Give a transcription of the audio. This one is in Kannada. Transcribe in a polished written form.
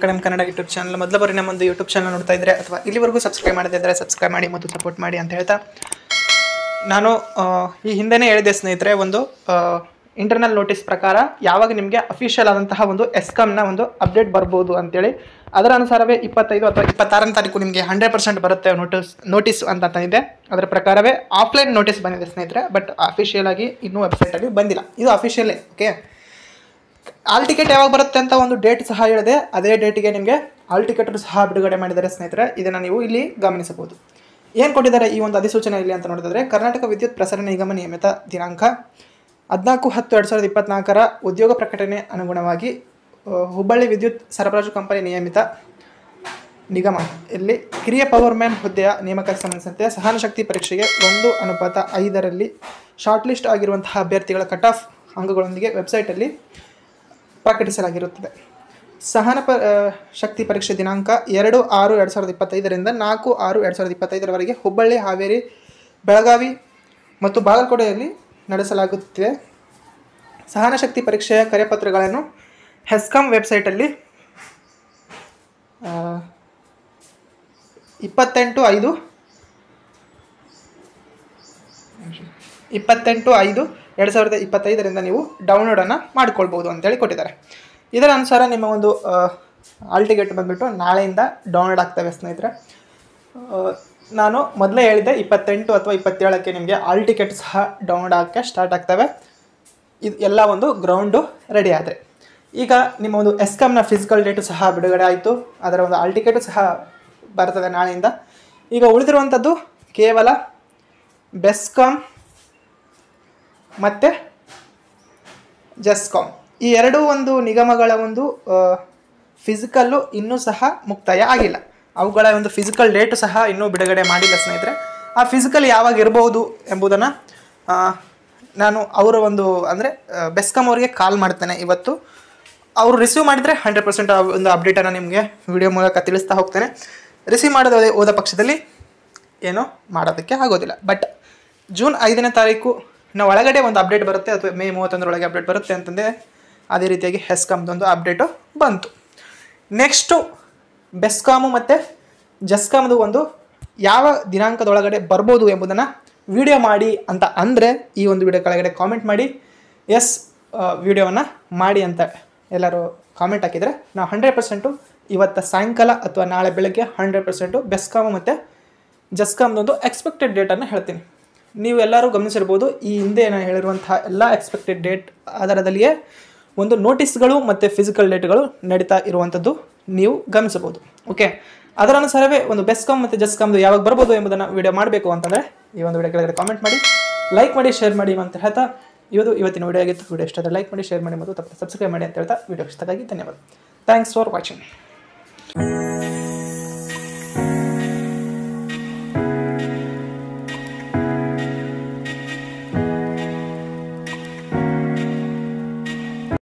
ಅಕಾಡೆಮಿ ಕನ್ನಡ ಯೂಟ್ಯೂಬ್ ಚಾನಲ್ ಮೊದಲ ಬಾರಿ ನಮ್ಮೊಂದು ಯೂಟ್ಯೂಬ್ ಚಾನಲ್ ನೋಡ್ತಾ ಇದ್ದರೆ ಅಥವಾ ಇಲ್ಲಿವರೆಗೂ ಸಬ್ಸ್ಕ್ರೈಬ್ ಮಾಡದೇ ಇದ್ದರೆ ಸಬ್ಸ್ಕ್ರೈಬ್ ಮಾಡಿ ಮತ್ತು ಸಪೋರ್ಟ್ ಮಾಡಿ ಅಂತ ಹೇಳ್ತಾ ನಾನು ಈ ಹಿಂದೆನೇ ಹೇಳಿದೆ ಸ್ನೇಹಿತರೆ, ಒಂದು ಇಂಟರ್ನಲ್ ನೋಟಿಸ್ ಪ್ರಕಾರ ಯಾವಾಗ ನಿಮಗೆ ಅಫಿಷಿಯಲ್ ಆದಂತಹ ಒಂದು ಎಸ್ಕಾಮ್ನ ಒಂದು ಅಪ್ಡೇಟ್ ಬರ್ಬೋದು ಅಂತೇಳಿ, ಅದರ ಅನುಸಾರವೇ 25 ಅಥವಾ 26ನೇ ತಾರೀಕು ನಿಮಗೆ 100% ಬರುತ್ತೆ ನೋಟಿಸ್ ಅಂತಂದಿದೆ. ಅದರ ಪ್ರಕಾರವೇ ಆಫ್ಲೈನ್ ನೋಟಿಸ್ ಬಂದಿದೆ ಸ್ನೇಹಿತರೆ, ಬಟ್ ಅಫಿಷಿಯಲ್ ಆಗಿ ಇನ್ನೂ ವೆಬ್ಸೈಟಲ್ಲಿ ಬಂದಿಲ್ಲ. ಇದು ಅಫಿಷಿಯಲ್ಲೇ. ಓಕೆ, ಆಲ್ ಟಿಕೆಟ್ ಯಾವಾಗ ಬರುತ್ತೆ ಅಂತ ಒಂದು ಡೇಟ್ ಸಹ ಹೇಳಿದೆ. ಅದೇ ಡೇಟಿಗೆ ನಿಮಗೆ ಆಲ್ ಟಿಕೆಟ್ ಸಹ ಬಿಡುಗಡೆ ಮಾಡಿದ್ದಾರೆ ಸ್ನೇಹಿತರೆ. ಇದನ್ನು ನೀವು ಇಲ್ಲಿ ಗಮನಿಸಬಹುದು. ಏನು ಕೊಟ್ಟಿದ್ದಾರೆ ಈ ಒಂದು ಅಧಿಸೂಚನೆ ಇಲ್ಲಿ ಅಂತ ನೋಡಿದ್ರೆ, ಕರ್ನಾಟಕ ವಿದ್ಯುತ್ ಪ್ರಸರಣ ನಿಗಮ ನಿಯಮಿತ ದಿನಾಂಕ 14/10/2024 ಉದ್ಯೋಗ ಪ್ರಕಟಣೆ ಅನುಗುಣವಾಗಿ ಹುಬ್ಬಳ್ಳಿ ವಿದ್ಯುತ್ ಸರಬರಾಜು ಕಂಪನಿ ನಿಯಮಿತ ನಿಗಮ ಇಲ್ಲಿ ಕಿರಿಯ ಪವರ್ಮ್ಯಾನ್ ಹುದ್ದೆಯ ನೇಮಕಕ್ಕೆ ಸಂಬಂಧಿಸಿದಂತೆ ಸಹನಶಕ್ತಿ ಪರೀಕ್ಷೆಗೆ 1:5 ಶಾರ್ಟ್ ಲಿಸ್ಟ್ ಆಗಿರುವಂತಹ ಅಭ್ಯರ್ಥಿಗಳ ಕಟ್ ಆಫ್ ಅಂಕಗಳೊಂದಿಗೆ ವೆಬ್ಸೈಟಲ್ಲಿ ಪ್ರಕಟಿಸಲಾಗಿರುತ್ತದೆ. ಶಕ್ತಿ ಪರೀಕ್ಷೆ ದಿನಾಂಕ 2/6/2025 4/6/2025 ಹುಬ್ಬಳ್ಳಿ, ಹಾವೇರಿ, ಬೆಳಗಾವಿ ಮತ್ತು ಬಾಗಲಕೋಟೆಯಲ್ಲಿ ನಡೆಸಲಾಗುತ್ತಿದೆ. ಸಹನಶಕ್ತಿ ಪರೀಕ್ಷೆಯ ಕರೆಪತ್ರಗಳನ್ನು ಹೆಸ್ಕಾಂ ವೆಬ್ಸೈಟಲ್ಲಿ 28/5/2025 ನೀವು ಡೌನ್ಲೋಡನ್ನು ಮಾಡಿಕೊಳ್ಬೋದು ಅಂತೇಳಿ ಕೊಟ್ಟಿದ್ದಾರೆ. ಇದರ ಅನುಸಾರ ನಿಮ್ಮ ಒಂದು ಆಲ್ ಟಿಕೆಟ್ ಬಂದುಬಿಟ್ಟು ನಾಳೆಯಿಂದ ಡೌನ್ಲೋಡ್ ಆಗ್ತವೆ ಸ್ನೇಹಿತರೆ. ನಾನು ಮೊದಲೇ ಹೇಳಿದ್ದೆ 28 ಅಥವಾ 27ಕ್ಕೆ ನಿಮಗೆ ಆಲ್ ಟಿಕೆಟ್ ಸಹ ಡೌನ್ಲೋಡ್ ಆಗೋಕ್ಕೆ ಸ್ಟಾರ್ಟ್ ಆಗ್ತವೆ. ಇದು ಎಲ್ಲ ಒಂದು ಗ್ರೌಂಡು ರೆಡಿ ಆದರೆ ಈಗ ನಿಮ್ಮ ಒಂದು ಎಸ್ಕಾಮ್ನ ಫಿಸಿಕಲ್ ಡೇಟು ಸಹ ಬಿಡುಗಡೆ ಆಯಿತು. ಅದರ ಒಂದು ಆಲ್ ಟಿಕೆಟು ಸಹ ಬರ್ತದೆ ನಾಳೆಯಿಂದ. ಈಗ ಉಳಿದಿರುವಂಥದ್ದು ಕೇವಲ ಬೆಸ್ಕಾಮ್ ಮತ್ತು ಜೆಸ್ಕಾಮ್, ಈ ಎರಡೂ ಒಂದು ನಿಗಮಗಳ ಒಂದು ಫಿಸಿಕಲ್ಲು ಇನ್ನೂ ಸಹ ಮುಕ್ತಾಯ ಆಗಿಲ್ಲ. ಅವುಗಳ ಒಂದು ಫಿಸಿಕಲ್ ಡೇಟು ಸಹ ಇನ್ನೂ ಬಿಡುಗಡೆ ಮಾಡಿಲ್ಲ ಸ್ನೇಹಿತರೆ. ಆ ಫಿಸಿಕಲ್ ಯಾವಾಗ ಇರಬಹುದು ಎಂಬುದನ್ನು ನಾನು ಅವರ ಒಂದು ಅಂದರೆ ಬೆಸ್ಕಾಮ್ ಅವರಿಗೆ ಕಾಲ್ ಮಾಡ್ತೇನೆ ಇವತ್ತು. ಅವರು ರಿಸೀವ್ ಮಾಡಿದರೆ 100% ಒಂದು ಅಪ್ಡೇಟನ್ನು ನಿಮಗೆ ವಿಡಿಯೋ ಮೂಲಕ ತಿಳಿಸ್ತಾ ಹೋಗ್ತೇನೆ. ರಿಸೀವ್ ಮಾಡದೆ ಹೋದ ಪಕ್ಷದಲ್ಲಿ ಏನೋ ಮಾಡೋದಕ್ಕೆ ಆಗೋದಿಲ್ಲ. ಬಟ್ ಜೂನ್ 5ನೇ ತಾರೀಕಿನ ಒಳಗಡೆ ಒಂದು ಅಪ್ಡೇಟ್ ಬರುತ್ತೆ, ಅಥವಾ ಮೇ 31ರೊಳಗೆ ಅಪ್ಡೇಟ್ ಬರುತ್ತೆ ಅಂತಂದರೆ ಅದೇ ರೀತಿಯಾಗಿ ಹೆಸ್ಕಾಮ್ದೊಂದು ಅಪ್ಡೇಟು ಬಂತು. ನೆಕ್ಸ್ಟು ಬೆಸ್ಕಾಮು ಮತ್ತು ಜೆಸ್ಕಾಮ್ದು ಒಂದು ಯಾವ ದಿನಾಂಕದೊಳಗಡೆ ಬರ್ಬೋದು ಎಂಬುದನ್ನು ವಿಡಿಯೋ ಮಾಡಿ ಅಂತ ಅಂದರೆ ಈ ಒಂದು ವಿಡಿಯೋ ಕೆಳಗಡೆ ಕಾಮೆಂಟ್ ಮಾಡಿ ಎಸ್ ವಿಡಿಯೋವನ್ನು ಮಾಡಿ ಅಂತ ಎಲ್ಲರೂ ಕಾಮೆಂಟ್ ಹಾಕಿದರೆ ನಾವು 100% ಇವತ್ತು ಸಾಯಂಕಾಲ ಅಥವಾ ನಾಳೆ ಬೆಳಗ್ಗೆ 100% ಬೆಸ್ಕಾಮು ಮತ್ತು ಜೆಸ್ಕಾಮ್ದೊಂದು ಎಕ್ಸ್ಪೆಕ್ಟೆಡ್ ಡೇಟನ್ನು ಹೇಳ್ತೀನಿ. ನೀವು ಎಲ್ಲರೂ ಗಮನಿಸಿರ್ಬೋದು, ಈ ಹಿಂದೆ ನಾನು ಹೇಳಿರುವಂತಹ ಎಲ್ಲ ಎಕ್ಸ್ಪೆಕ್ಟೆಡ್ ಡೇಟ್ ಆಧಾರದಲ್ಲಿಯೇ ಒಂದು ನೋಟಿಸ್ಗಳು ಮತ್ತು ಫಿಸಿಕಲ್ ಡೇಟ್ಗಳು ನಡೀತಾ ಇರುವಂಥದ್ದು ನೀವು ಗಮನಿಸಬಹುದು. ಓಕೆ, ಅದರ ಅನುಸಾರವೇ ಒಂದು ಬೆಸ್ಕಾಮ್ ಮತ್ತು ಜೆಸ್ಕಾಮ್ದು ಯಾವಾಗ ಬರ್ಬೋದು ಎಂಬುದನ್ನು ವಿಡಿಯೋ ಮಾಡಬೇಕು ಅಂತಂದರೆ ಈ ಒಂದು ವಿಡಿಯೋ ಕೆಳಗಡೆ ಕಾಮೆಂಟ್ ಮಾಡಿ, ಲೈಕ್ ಮಾಡಿ, ಶೇರ್ ಮಾಡಿ ಅಂತ ಹೇಳ್ತಾ ಇವತ್ತಿನ ವಿಡಿಯೋ ಆಗಿತ್ತು. ವಿಡಿಯೋ ಇಷ್ಟ ಆದರೆ ಲೈಕ್ ಮಾಡಿ, ಶೇರ್ ಮಾಡಿ ಮತ್ತು ತಪ್ಪದೆ ಸಬ್ಸ್ಕ್ರೈಬ್ ಮಾಡಿ ಅಂತ ಹೇಳ್ತಾ ವಿಡಿಯೋ ಇಷ್ಟಕ್ಕಾಗಿ ಧನ್ಯವಾದ. Thanks for watching.